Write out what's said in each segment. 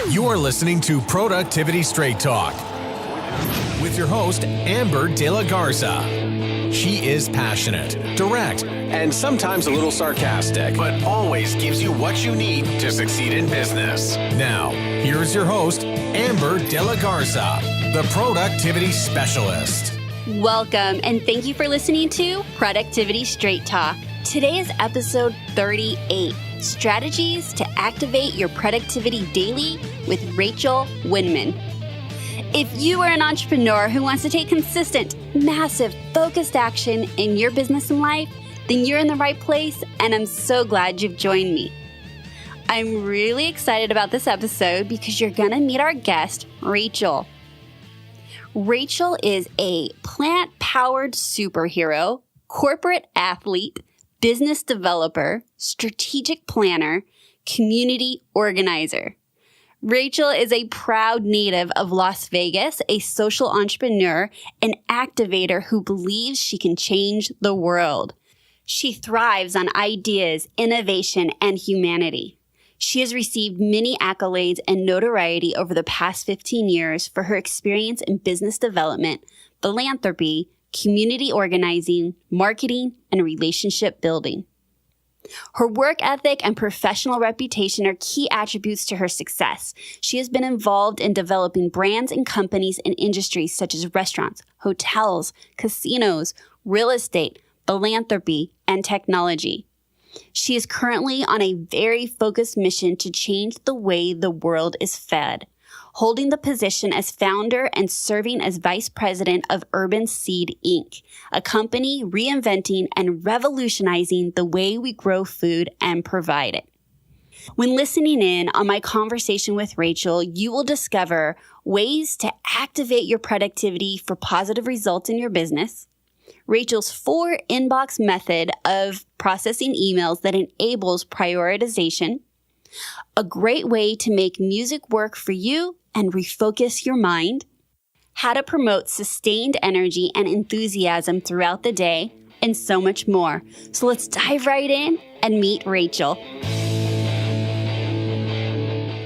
You're listening to Productivity Straight Talk with your host, Amber De La Garza. She is passionate, direct, and sometimes a little sarcastic, but always gives you what you need to succeed in business. Now, here's your host, Amber De La Garza, the Productivity Specialist. Welcome, and thank you for listening to Productivity Straight Talk. Today is episode 38, Strategies to Activate Your Productivity Daily with Rachel Wenman. If you are an entrepreneur who wants to take consistent, massive, focused action in your business and life, then you're in the right place, and I'm so glad you've joined me. I'm really excited about this episode because you're going to meet our guest, Rachel. Rachel is a plant-powered superhero, corporate athlete, business developer, strategic planner, community organizer. Rachel is a proud native of Las Vegas, a social entrepreneur, an activator who believes she can change the world. She thrives on ideas, innovation, and humanity. She has received many accolades and notoriety over the past 15 years for her experience in business development, philanthropy, community organizing, marketing, and relationship building. Her work ethic and professional reputation are key attributes to her success. She has been involved in developing brands and companies in industries such as restaurants, hotels, casinos, real estate, philanthropy, and technology. She is currently on a very focused mission to change the way the world is fed, holding the position as founder and serving as vice president of Urban Seed, Inc., a company reinventing and revolutionizing the way we grow food and provide it. When listening in on my conversation with Rachel, you will discover ways to activate your productivity for positive results in your business, Rachel's 4-inbox method of processing emails that enables prioritization, a great way to make music work for you and refocus your mind, how to promote sustained energy and enthusiasm throughout the day, and so much more. So let's dive right in and meet Rachel.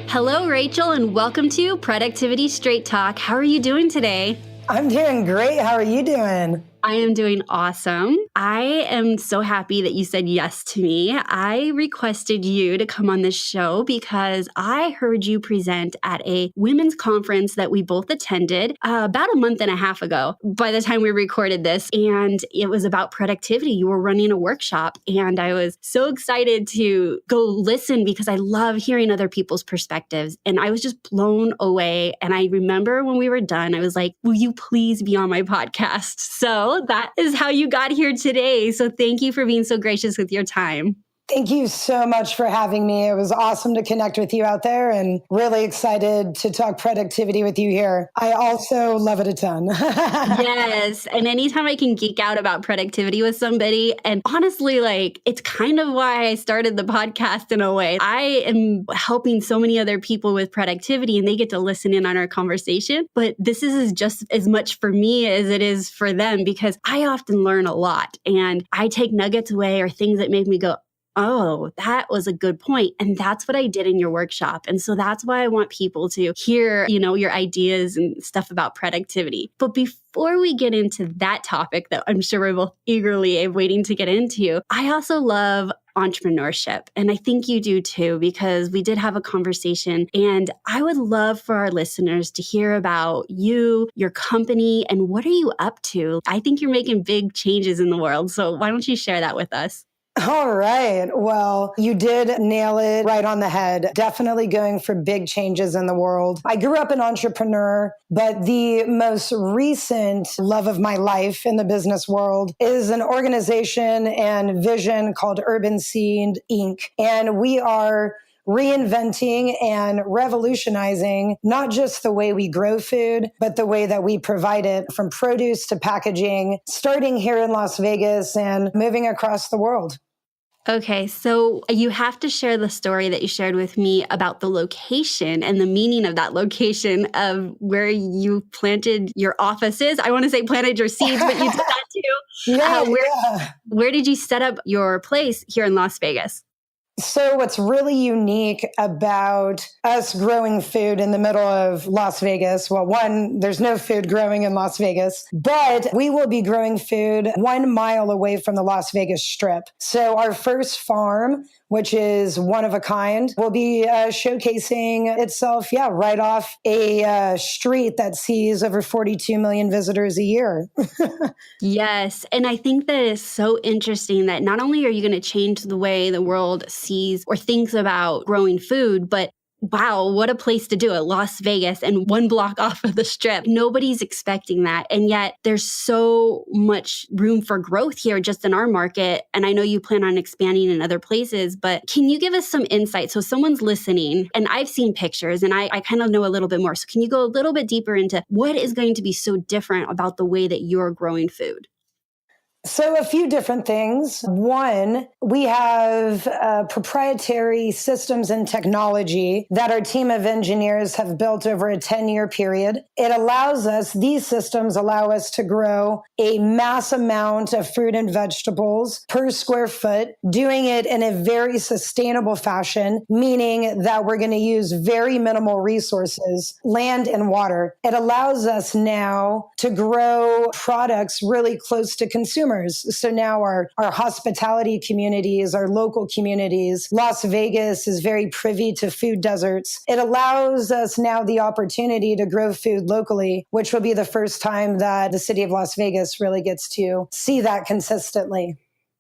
Hello, Rachel, and welcome to Productivity Straight Talk. How are you doing today? I'm doing great. How are you doing? I am doing awesome. I am so happy that you said yes to me. I requested you to come on this show because I heard you present at a women's conference that we both attended about a month and a half ago by the time we recorded this. And it was about productivity. You were running a workshop and I was so excited to go listen because I love hearing other people's perspectives. And I was just blown away. And I remember when we were done, I was like, will you please be on my podcast? So that is how you got here today. So thank you for being so gracious with your time. Thank you so much for having me. It was awesome to connect with you out there and really excited to talk productivity with you here. I also love it a ton. Yes. And anytime I can geek out about productivity with somebody, and honestly, it's kind of why I started the podcast in a way. I am helping so many other people with productivity and they get to listen in on our conversation. But this is just as much for me as it is for them because I often learn a lot and I take nuggets away or things that make me go, oh, that was a good point. And that's what I did in your workshop. And so that's why I want people to hear, your ideas and stuff about productivity. But before we get into that topic that I'm sure we're both eagerly waiting to get into, I also love entrepreneurship. And I think you do too, because we did have a conversation and I would love for our listeners to hear about you, your company, and what are you up to? I think you're making big changes in the world. So why don't you share that with us? All right. Well, you did nail it right on the head. Definitely going for big changes in the world. I grew up an entrepreneur, but the most recent love of my life in the business world is an organization and vision called Urban Seed, Inc. And we are reinventing and revolutionizing not just the way we grow food, but the way that we provide it from produce to packaging, starting here in Las Vegas and moving across the world. Okay, so you have to share the story that you shared with me about the location and the meaning of that location of where you planted your offices. I want to say planted your seeds, but you did that too. Where did you set up your place here in Las Vegas? So what's really unique about us growing food in the middle of Las Vegas, well, one, there's no food growing in Las Vegas, but we will be growing food 1 mile away from the Las Vegas Strip. So our first farm, which is one of a kind, will be showcasing itself, right off a street that sees over 42 million visitors a year. Yes. And I think that is so interesting that not only are you going to change the way the world sees or thinks about growing food, but wow, what a place to do it. Las Vegas and 1 block off of the Strip. Nobody's expecting that. And yet there's so much room for growth here just in our market. And I know you plan on expanding in other places, but can you give us some insight? So someone's listening and I've seen pictures and I kind of know a little bit more. So can you go a little bit deeper into what is going to be so different about the way that you're growing food? So a few different things. One, we have proprietary systems and technology that our team of engineers have built over a 10-year period. It allows us, these systems allow us to grow a mass amount of fruit and vegetables per square foot, doing it in a very sustainable fashion, meaning that we're going to use very minimal resources, land and water. It allows us now to grow products really close to consumers. So now our hospitality communities, our local communities, Las Vegas is very privy to food deserts. It allows us now the opportunity to grow food locally, which will be the first time that the city of Las Vegas really gets to see that consistently.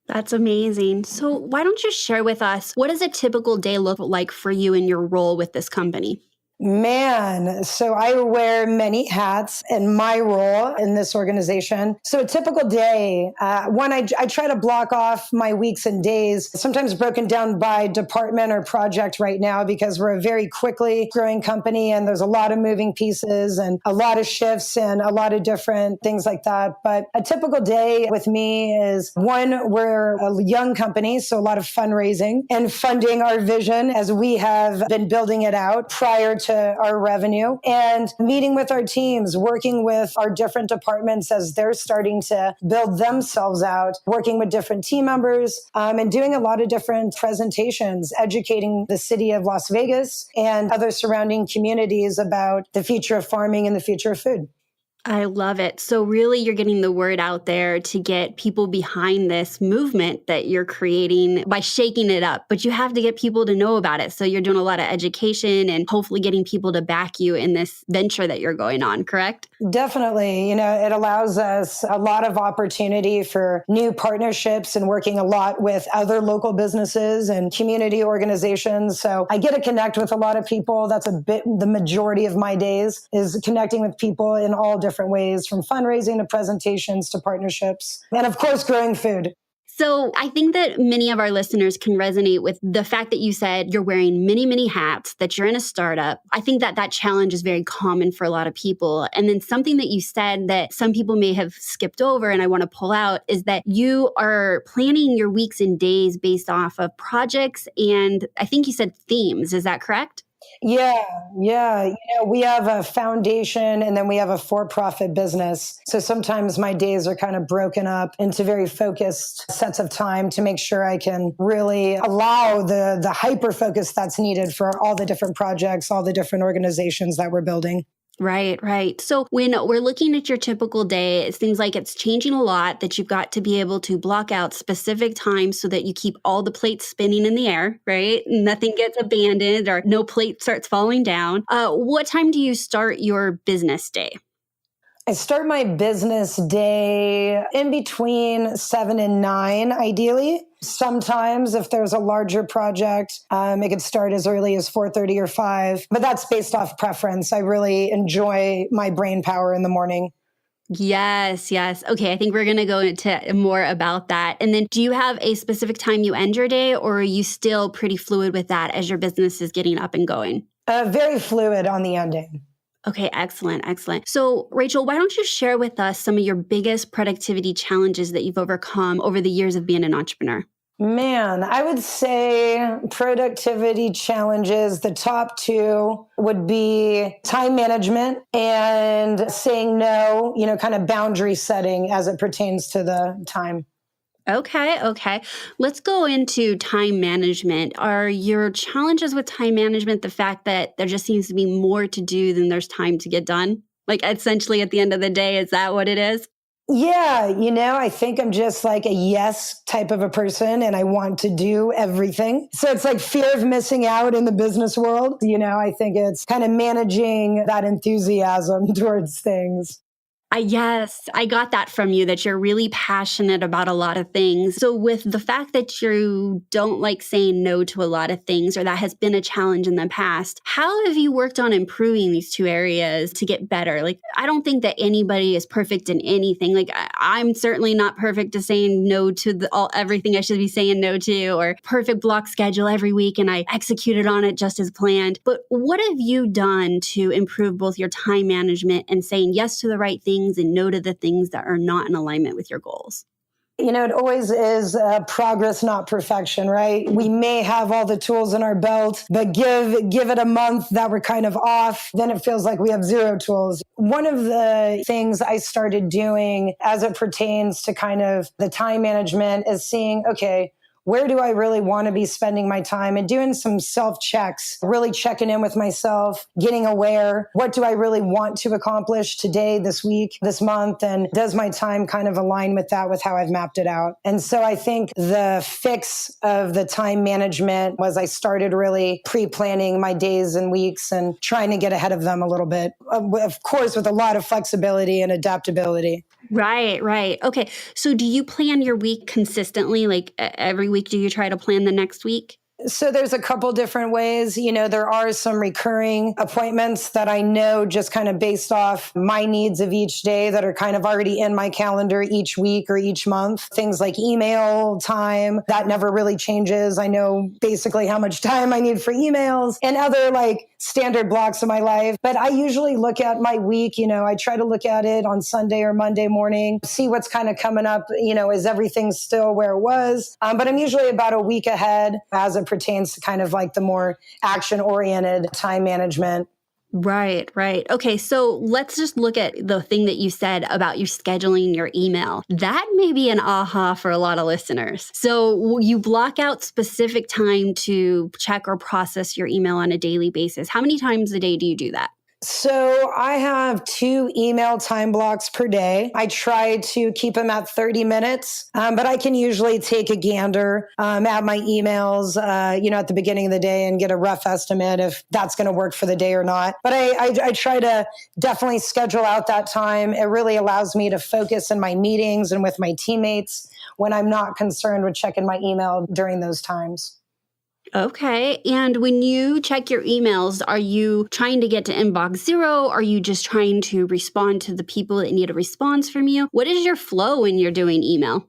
That's amazing. So why don't you share with us, what does a typical day look like for you in your role with this company? Man, so I wear many hats in my role in this organization. So a typical day, I try to block off my weeks and days, sometimes broken down by department or project right now because we're a very quickly growing company and there's a lot of moving pieces and a lot of shifts and a lot of different things like that. But a typical day with me is one, we're a young company, so a lot of fundraising and funding our vision as we have been building it out prior to our revenue and meeting with our teams, working with our different departments as they're starting to build themselves out, working with different team members, and doing a lot of different presentations, educating the city of Las Vegas and other surrounding communities about the future of farming and the future of food. I love it. So really you're getting the word out there to get people behind this movement that you're creating by shaking it up, but you have to get people to know about it. So you're doing a lot of education and hopefully getting people to back you in this venture that you're going on, correct? Definitely. It allows us a lot of opportunity for new partnerships and working a lot with other local businesses and community organizations. So I get to connect with a lot of people. That's the majority of my days is connecting with people in all different ways, from fundraising to presentations to partnerships, and of course, growing food. So I think that many of our listeners can resonate with the fact that you said you're wearing many, many hats, that you're in a startup. I think that challenge is very common for a lot of people. And then something that you said that some people may have skipped over and I want to pull out is that you are planning your weeks and days based off of projects and I think you said themes. Is that correct? Yeah. We have a foundation and then we have a for-profit business. So sometimes my days are kind of broken up into very focused sets of time to make sure I can really allow the hyper focus that's needed for all the different projects, all the different organizations that we're building. Right. So when we're looking at your typical day, it seems like it's changing a lot, that you've got to be able to block out specific times so that you keep all the plates spinning in the air, right? Nothing gets abandoned or no plate starts falling down. What time do you start your business day? I start my business day in between 7 and 9, ideally. Sometimes if there's a larger project, it could start as early as 4:30 or 5, but that's based off preference. I really enjoy my brain power in the morning. Yes. Okay, I think we're going to go into more about that. And then do you have a specific time you end your day, or are you still pretty fluid with that as your business is getting up and going? Very fluid on the ending. Okay, excellent. So, Rachel, why don't you share with us some of your biggest productivity challenges that you've overcome over the years of being an entrepreneur? Man, I would say productivity challenges, the top two would be time management and saying no, kind of boundary setting as it pertains to the time. Okay, okay. Let's go into time management. Are your challenges with time management the fact that there just seems to be more to do than there's time to get done? Like essentially at the end of the day, is that what it is? Yeah, I think I'm just like a yes type of a person and I want to do everything. So it's like fear of missing out in the business world. I think it's kind of managing that enthusiasm towards things. Yes, I got that from you that you're really passionate about a lot of things. So, with the fact that you don't like saying no to a lot of things, or that has been a challenge in the past, how have you worked on improving these two areas to get better? Like, I don't think that anybody is perfect in anything. Like, I'm certainly not perfect to saying no to everything I should be saying no to, or perfect block schedule every week and I executed on it just as planned. But what have you done to improve both your time management and saying yes to the right things and no to the things that are not in alignment with your goals? It always is progress, not perfection, right? We may have all the tools in our belt, but give it a month that we're kind of off, then it feels like we have zero tools. One of the things I started doing as it pertains to kind of the time management is seeing, okay, where do I really want to be spending my time, and doing some self-checks, really checking in with myself, getting aware. What do I really want to accomplish today, this week, this month? And does my time kind of align with that, with how I've mapped it out? And so I think the fix of the time management was I started really pre-planning my days and weeks and trying to get ahead of them a little bit, of course, with a lot of flexibility and adaptability. Right, right. Okay. So do you plan your week consistently? Like every week, do you try to plan the next week? So there's a couple different ways. There are some recurring appointments that I know just kind of based off my needs of each day that are kind of already in my calendar each week or each month. Things like email time, that never really changes. I know basically how much time I need for emails and other like standard blocks of my life. But I usually look at my week, I try to look at it on Sunday or Monday morning, see what's kind of coming up, is everything still where it was? But I'm usually about a week ahead as it pertains to kind of like the more action-oriented time management. Right, right. Okay, so let's just look at the thing that you said about you scheduling your email. That may be an aha for a lot of listeners. So you block out specific time to check or process your email on a daily basis. How many times a day do you do that? So I have 2 email time blocks per day. I try to keep them at 30 minutes, but I can usually take a gander at my emails, at the beginning of the day and get a rough estimate if that's going to work for the day or not. But I try to definitely schedule out that time. It really allows me to focus in my meetings and with my teammates when I'm not concerned with checking my email during those times. Okay. And when you check your emails, are you trying to get to inbox zero? Are you just trying to respond to the people that need a response from you? What is your flow when you're doing email?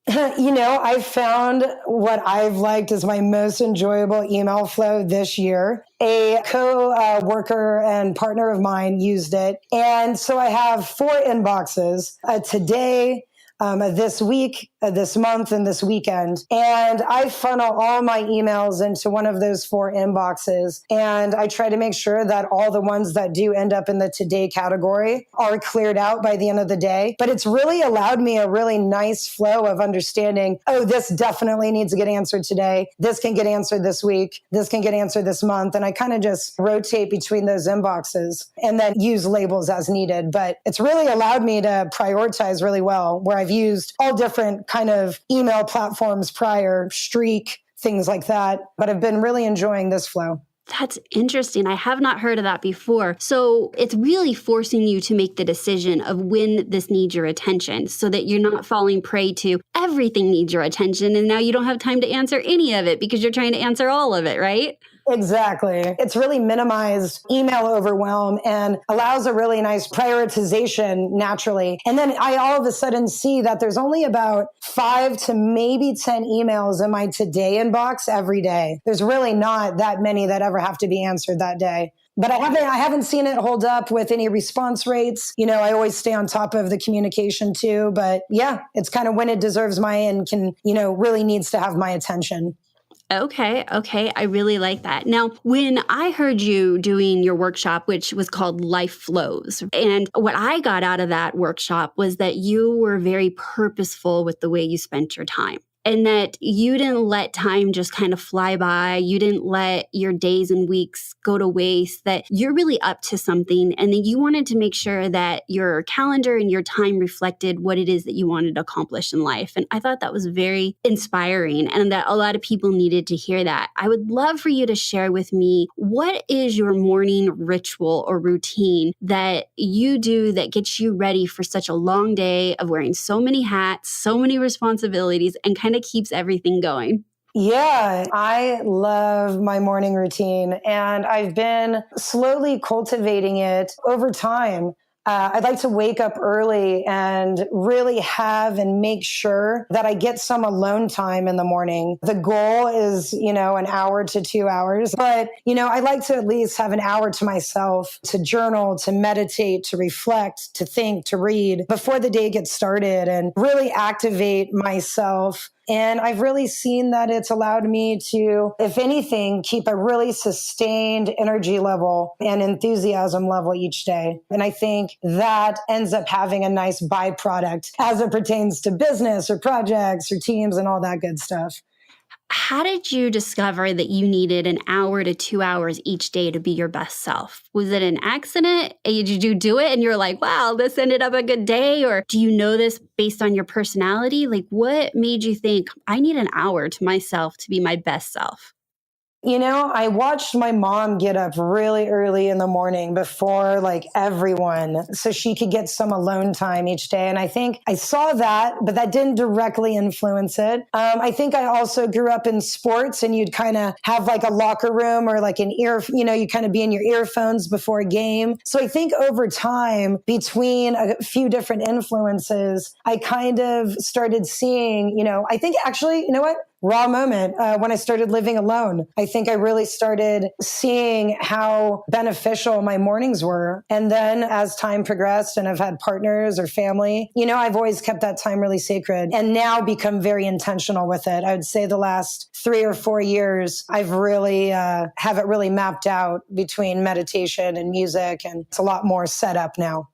I've found what I've liked is my most enjoyable email flow this year. A co-worker and partner of mine used it. And so I have 4 inboxes, today, this week, this month, and this weekend. And I funnel all my emails into one of those 4 inboxes. And I try to make sure that all the ones that do end up in the today category are cleared out by the end of the day. But it's really allowed me a really nice flow of understanding, oh, this definitely needs to get answered today. This can get answered this week. This can get answered this month. And I kind of just rotate between those inboxes and then use labels as needed. But it's really allowed me to prioritize really well, where I've used all different kind of email platforms prior, Streak, things like that. But I've been really enjoying this flow. That's interesting. I have not heard of that before. So it's really forcing you to make the decision of when this needs your attention so that you're not falling prey to everything needs your attention. And now you don't have time to answer any of it because you're trying to answer all of it, right? Exactly. It's really minimized email overwhelm and allows a really nice prioritization naturally. And then I all of a sudden see that there's only about 5 to maybe 10 emails in my today inbox every day. There's really not that many that ever have to be answered that day. But I haven't seen it hold up with any response rates. I always stay on top of the communication too. But yeah, it's kind of when it deserves my and can, really needs to have my attention. Okay. I really like that. Now, when I heard you doing your workshop, which was called Life Flows, and what I got out of that workshop was that you were very purposeful with the way you spent your time. And that you didn't let time just kind of fly by. You didn't let your days and weeks go to waste, that you're really up to something. And that you wanted to make sure that your calendar and your time reflected what it is that you wanted to accomplish in life. And I thought that was very inspiring and that a lot of people needed to hear that. I would love for you to share with me, what is your morning ritual or routine that you do that gets you ready for such a long day of wearing so many hats, so many responsibilities, and kind of keeps everything going? Yeah, I love my morning routine, and I've been slowly cultivating it over time. I'd like to wake up early and really have and make sure that I get some alone time in the morning. The goal is, an hour to 2 hours, but, I like to at least have an hour to myself to journal, to meditate, to reflect, to think, to read before the day gets started and really activate myself. And I've really seen that it's allowed me to, if anything, keep a really sustained energy level and enthusiasm level each day. And I think that ends up having a nice byproduct as it pertains to business or projects or teams and all that good stuff. How did you discover that you needed an hour to 2 hours each day to be your best self? Was it an accident? Did you do it and you're like, wow, this ended up a good day? Or do you know this based on your personality? Like, what made you think I need an hour to myself to be my best self? I watched my mom get up really early in the morning before everyone so she could get some alone time each day. And I think I saw that, but that didn't directly influence it. I think I also grew up in sports and you'd kind of have a locker room or you kind of be in your earphones before a game. So I think over time, between a few different influences, I kind of started seeing, I think actually, you know what? Raw moment when I started living alone. I think I really started seeing how beneficial my mornings were. And then as time progressed and I've had partners or family, I've always kept that time really sacred and now become very intentional with it. I would say the last 3 or 4 years, I've really have it really mapped out between meditation and music. And it's a lot more set up now.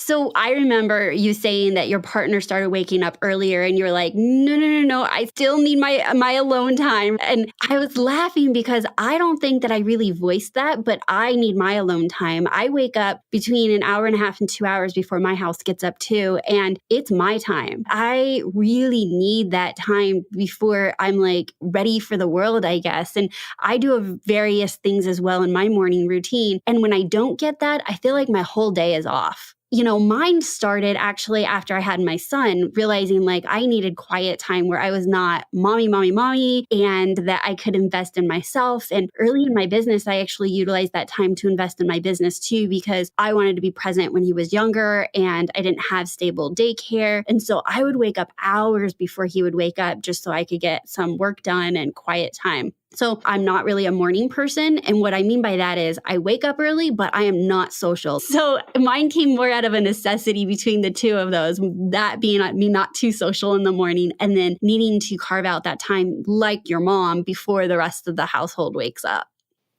So I remember you saying that your partner started waking up earlier and you're like, no, I still need my alone time. And I was laughing because I don't think that I really voiced that, but I need my alone time. I wake up between an hour and a half and 2 hours before my house gets up too. And it's my time. I really need that time before I'm ready for the world, I guess. And I do various things as well in my morning routine. And when I don't get that, I feel like my whole day is off. Mine started actually after I had my son, realizing I needed quiet time where I was not mommy, and that I could invest in myself. And early in my business, I actually utilized that time to invest in my business too, because I wanted to be present when he was younger and I didn't have stable daycare. And so I would wake up hours before he would wake up just so I could get some work done and quiet time. So I'm not really a morning person. And what I mean by that is I wake up early, but I am not social. So mine came more out of a necessity between the two of those, that being me not too social in the morning and then needing to carve out that time like your mom before the rest of the household wakes up.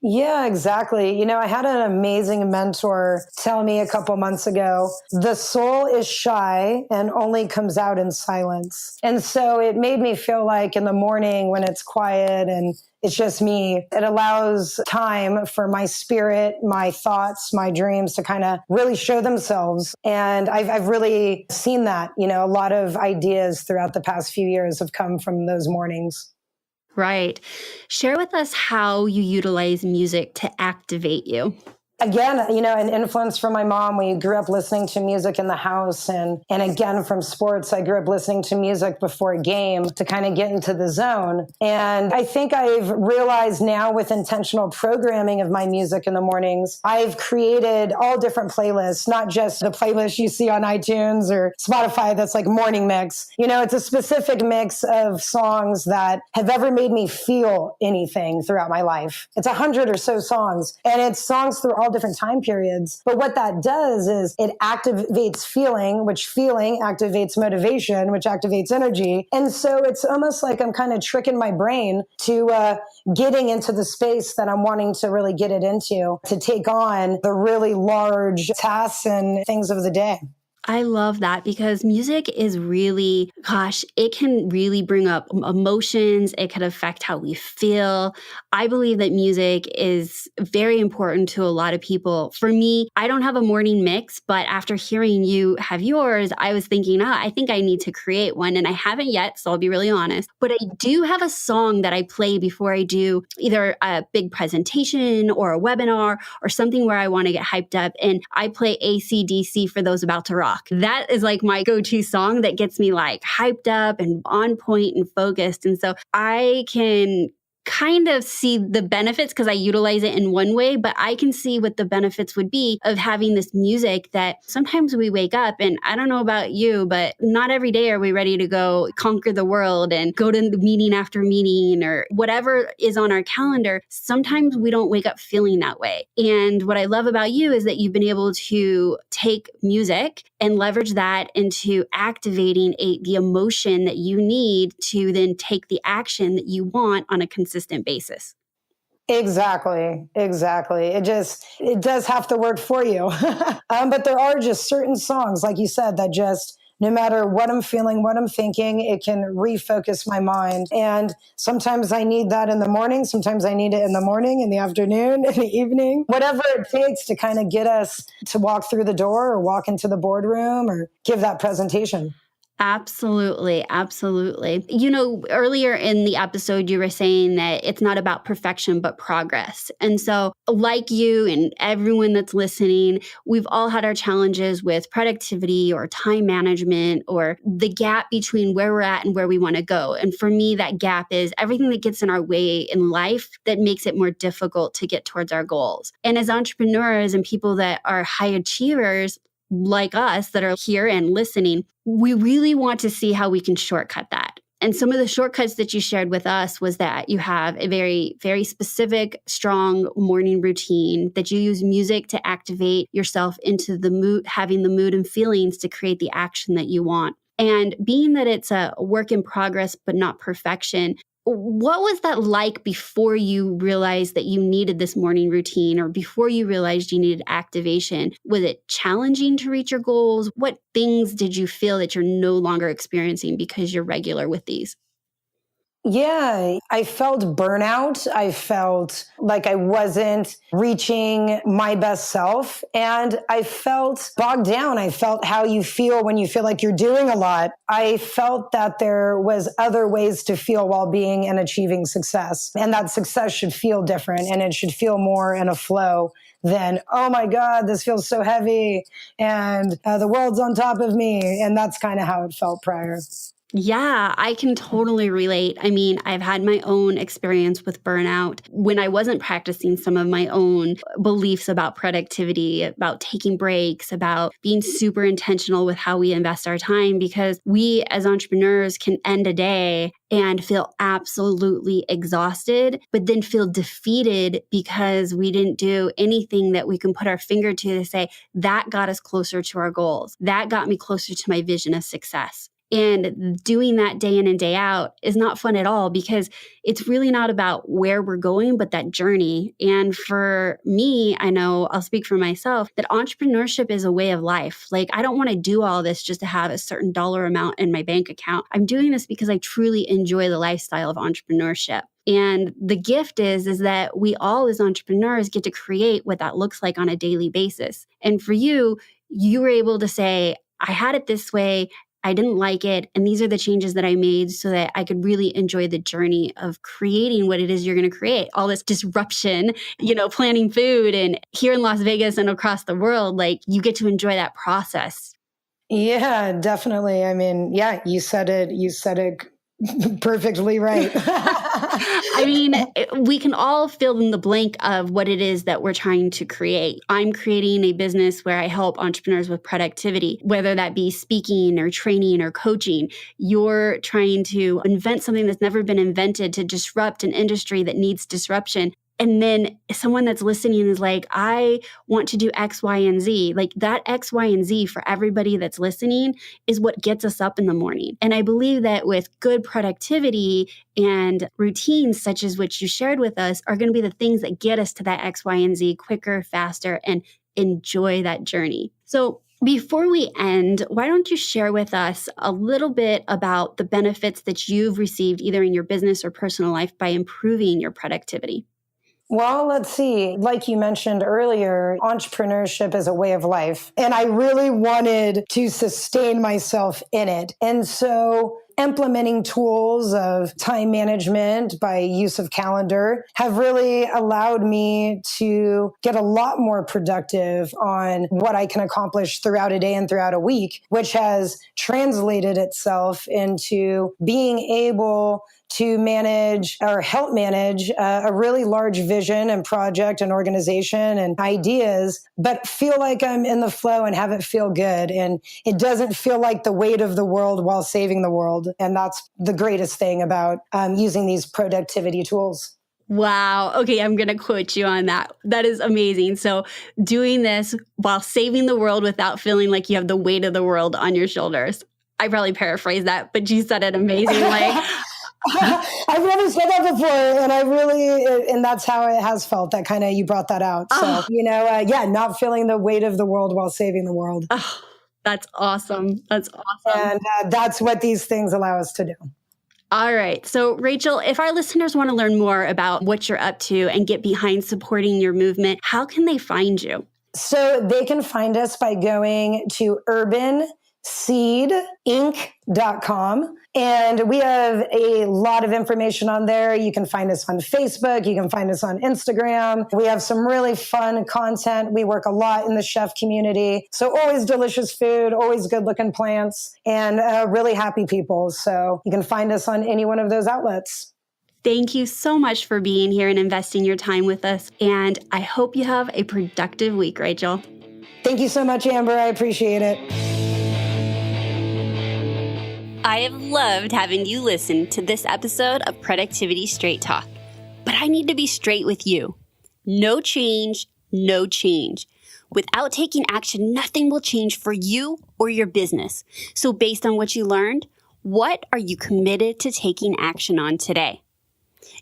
Yeah, exactly. I had an amazing mentor tell me a couple months ago, the soul is shy and only comes out in silence. And so it made me feel like in the morning when it's quiet and it's just me, it allows time for my spirit, my thoughts, my dreams to kind of really show themselves. And I've really seen that, a lot of ideas throughout the past few years have come from those mornings. Right. Share with us how you utilize music to activate you. Again, an influence from my mom. We grew up listening to music in the house. And again, from sports, I grew up listening to music before a game to kind of get into the zone. And I think I've realized now with intentional programming of my music in the mornings, I've created all different playlists, not just the playlist you see on iTunes or Spotify that's morning mix. It's a specific mix of songs that have ever made me feel anything throughout my life. It's 100 or so songs. And it's songs through all all different time periods. But what that does is it activates feeling, which feeling activates motivation, which activates energy. And so it's almost like I'm kind of tricking my brain to getting into the space that I'm wanting to really get it into, to take on the really large tasks and things of the day. I love that because music is really, it can really bring up emotions. It can affect how we feel. I believe that music is very important to a lot of people. For me, I don't have a morning mix, but after hearing you have yours, I was thinking, I think I need to create one. And I haven't yet, so I'll be really honest. But I do have a song that I play before I do either a big presentation or a webinar or something where I want to get hyped up. And I play AC/DC for those about to rock. That is like my go-to song that gets me like hyped up and on point and focused. And so I can kind of see the benefits because I utilize it in one way, but I can see what the benefits would be of having this music that sometimes we wake up and I don't know about you, but not every day are we ready to go conquer the world and go to meeting after meeting or whatever is on our calendar. Sometimes we don't wake up feeling that way. And what I love about you is that you've been able to take music and leverage that into activating the emotion that you need to then take the action that you want on a consistent basis. Exactly. It does have to work for you. But there are just certain songs, like you said, that just, no matter what I'm feeling, what I'm thinking, it can refocus my mind. And sometimes I need that in the morning. Sometimes I need it in the morning, in the afternoon, in the evening, whatever it takes to kind of get us to walk through the door or walk into the boardroom or give that presentation. Absolutely. Absolutely. You know, earlier in the episode, you were saying that it's not about perfection, but progress. And so like you and everyone that's listening, we've all had our challenges with productivity or time management or the gap between where we're at and where we want to go. And for me, that gap is everything that gets in our way in life that makes it more difficult to get towards our goals. And as entrepreneurs and people that are high achievers, like us that are here and listening, we really want to see how we can shortcut that. And some of the shortcuts that you shared with us was that you have a very, very specific, strong morning routine, that you use music to activate yourself into the mood, having the mood and feelings to create the action that you want. And being that it's a work in progress, but not perfection, what was that like before you realized that you needed this morning routine or before you realized you needed activation? Was it challenging to reach your goals? What things did you feel that you're no longer experiencing because you're regular with these? Yeah, I felt burnout. I felt like I wasn't reaching my best self. And I felt bogged down. I felt how you feel when you feel like you're doing a lot. I felt that there was other ways to feel while being and achieving success. And that success should feel different and it should feel more in a flow than, oh my God, this feels so heavy and the world's on top of me. And that's kind of how it felt prior. Yeah, I can totally relate. I mean, I've had my own experience with burnout when I wasn't practicing some of my own beliefs about productivity, about taking breaks, about being super intentional with how we invest our time, because we as entrepreneurs can end a day and feel absolutely exhausted, but then feel defeated because we didn't do anything that we can put our finger to say, that got us closer to our goals. That got me closer to my vision of success. And doing that day in and day out is not fun at all because it's really not about where we're going, but that journey. And for me, I know I'll speak for myself that entrepreneurship is a way of life. Like, I don't want to do all this just to have a certain dollar amount in my bank account. I'm doing this because I truly enjoy the lifestyle of entrepreneurship. And the gift is that we all as entrepreneurs get to create what that looks like on a daily basis. And for you, you were able to say, I had it this way. I didn't like it. And these are the changes that I made so that I could really enjoy the journey of creating what it is you're going to create. All this disruption, planning food and here in Las Vegas and across the world, like you get to enjoy that process. Yeah, definitely. I mean, yeah, you said it perfectly right. I mean, we can all fill in the blank of what it is that we're trying to create. I'm creating a business where I help entrepreneurs with productivity, whether that be speaking or training or coaching. You're trying to invent something that's never been invented to disrupt an industry that needs disruption. And then someone that's listening is like, I want to do X, Y, and Z. Like that X, Y, and Z for everybody that's listening is what gets us up in the morning. And I believe that with good productivity and routines such as what you shared with us are going to be the things that get us to that X, Y, and Z quicker, faster, and enjoy that journey. So before we end, why don't you share with us a little bit about the benefits that you've received either in your business or personal life by improving your productivity? Well, let's see. Like you mentioned earlier, entrepreneurship is a way of life. And I really wanted to sustain myself in it. And so implementing tools of time management by use of calendar have really allowed me to get a lot more productive on what I can accomplish throughout a day and throughout a week, which has translated itself into being able to manage or help manage a really large vision and project and organization and ideas, but feel like I'm in the flow and have it feel good. And it doesn't feel like the weight of the world while saving the world. And that's the greatest thing about using these productivity tools. Wow. Okay, I'm going to quote you on that. That is amazing. So doing this while saving the world without feeling like you have the weight of the world on your shoulders. I probably paraphrased that, but you said it amazing. Like, I've never said that before, and that's how it has felt. That kind of, you brought that out. So, not feeling the weight of the world while saving the world. Oh, that's awesome. That's awesome. And that's what these things allow us to do. All right. So, Rachel, if our listeners want to learn more about what you're up to and get behind supporting your movement, how can they find you? So they can find us by going to urbanseedinc.com. And we have a lot of information on there. You can find us on Facebook. You can find us on Instagram. We have some really fun content. We work a lot in the chef community. So always delicious food, always good looking plants, and really happy people. So you can find us on any one of those outlets. Thank you so much for being here and investing your time with us. And I hope you have a productive week, Rachel. Thank you so much, Amber. I appreciate it. I have loved having you listen to this episode of Productivity Straight Talk. But I need to be straight with you. No change, no change. Without taking action, nothing will change for you or your business. So based on what you learned, what are you committed to taking action on today?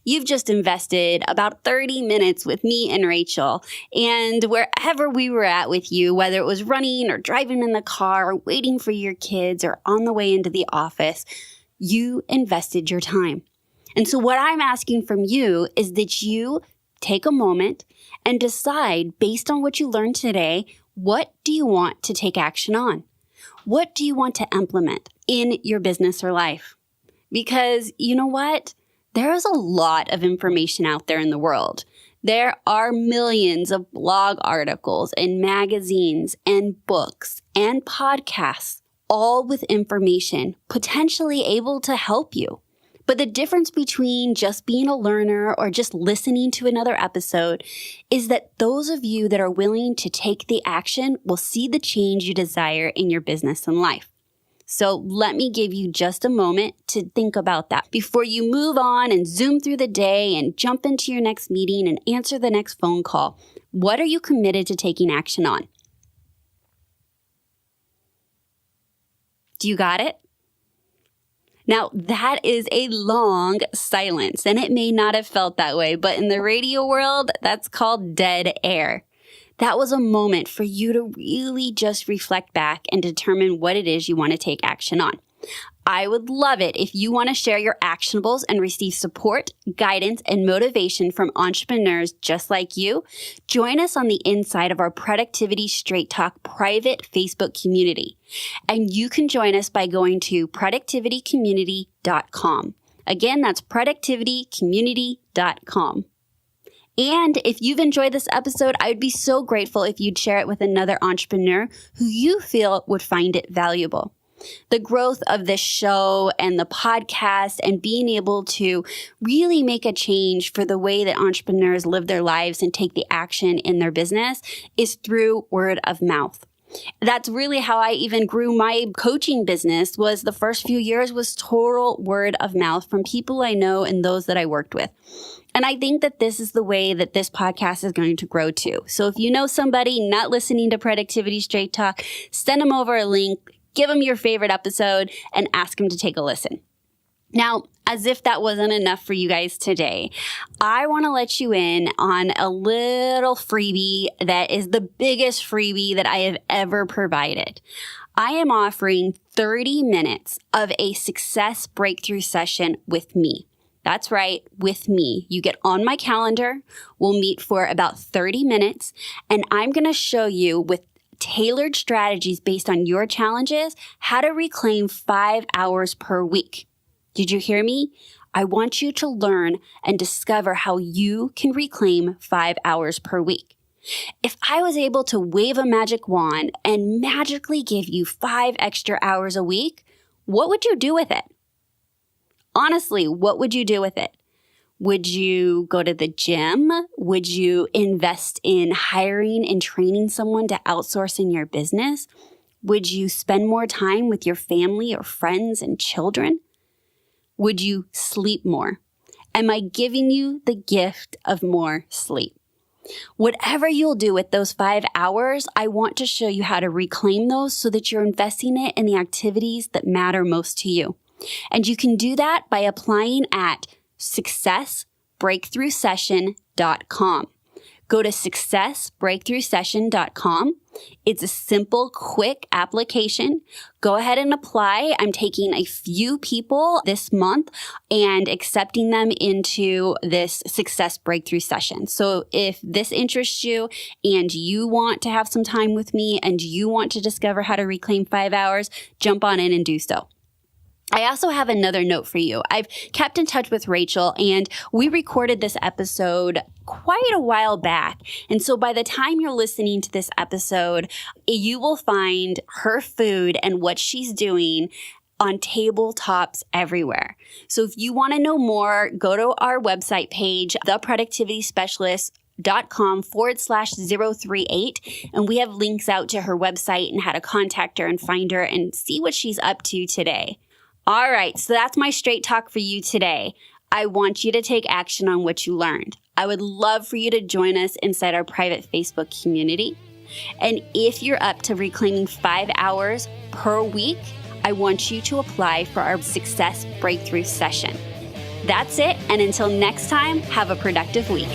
You've just invested about 30 minutes with me and Rachel, and wherever we were at with you, whether it was running or driving in the car, or waiting for your kids, or on the way into the office, you invested your time. And so what I'm asking from you is that you take a moment and decide, based on what you learned today, what do you want to take action on? What do you want to implement in your business or life? Because you know what? There is a lot of information out there in the world. There are millions of blog articles and magazines and books and podcasts, all with information potentially able to help you. But the difference between just being a learner or just listening to another episode is that those of you that are willing to take the action will see the change you desire in your business and life. So let me give you just a moment to think about that before you move on and zoom through the day and jump into your next meeting and answer the next phone call. What are you committed to taking action on? Do you got it? Now, that is a long silence, and it may not have felt that way, but in the radio world, that's called dead air. That was a moment for you to really just reflect back and determine what it is you want to take action on. I would love it if you want to share your actionables and receive support, guidance, and motivation from entrepreneurs just like you. Join us on the inside of our Productivity Straight Talk private Facebook community. And you can join us by going to productivitycommunity.com. Again, that's productivitycommunity.com. And if you've enjoyed this episode, I would be so grateful if you'd share it with another entrepreneur who you feel would find it valuable. The growth of this show and the podcast and being able to really make a change for the way that entrepreneurs live their lives and take the action in their business is through word of mouth. That's really how I even grew my coaching business. Was the first few years was total word of mouth from people I know and those that I worked with. And I think that this is the way that this podcast is going to grow too. So if you know somebody not listening to Productivity Straight Talk, send them over a link, give them your favorite episode, and ask them to take a listen. Now, as if that wasn't enough for you guys today, I want to let you in on a little freebie that is the biggest freebie that I have ever provided. I am offering 30 minutes of a success breakthrough session with me. That's right, with me. You get on my calendar, we'll meet for about 30 minutes, and I'm going to show you with tailored strategies based on your challenges how to reclaim 5 hours per week. Did you hear me? I want you to learn and discover how you can reclaim 5 hours per week. If I was able to wave a magic wand and magically give you 5 extra hours a week, what would you do with it? Honestly, what would you do with it? Would you go to the gym? Would you invest in hiring and training someone to outsource in your business? Would you spend more time with your family or friends and children? Would you sleep more? Am I giving you the gift of more sleep? Whatever you'll do with those 5 hours, I want to show you how to reclaim those so that you're investing it in the activities that matter most to you. And you can do that by applying at successbreakthroughsession.com. Go to successbreakthroughsession.com. It's a simple, quick application. Go ahead and apply. I'm taking a few people this month and accepting them into this Success Breakthrough session. So if this interests you and you want to have some time with me and you want to discover how to reclaim 5 hours, jump on in and do so. I also have another note for you. I've kept in touch with Rachel, and we recorded this episode quite a while back. And so by the time you're listening to this episode, you will find her food and what she's doing on tabletops everywhere. So if you want to know more, go to our website page, theproductivityspecialist.com/038. And we have links out to her website and how to contact her and find her and see what she's up to today. All right, so that's my straight talk for you today. I want you to take action on what you learned. I would love for you to join us inside our private Facebook community. And if you're up to reclaiming 5 hours per week, I want you to apply for our Success Breakthrough session. That's it, and until next time, have a productive week.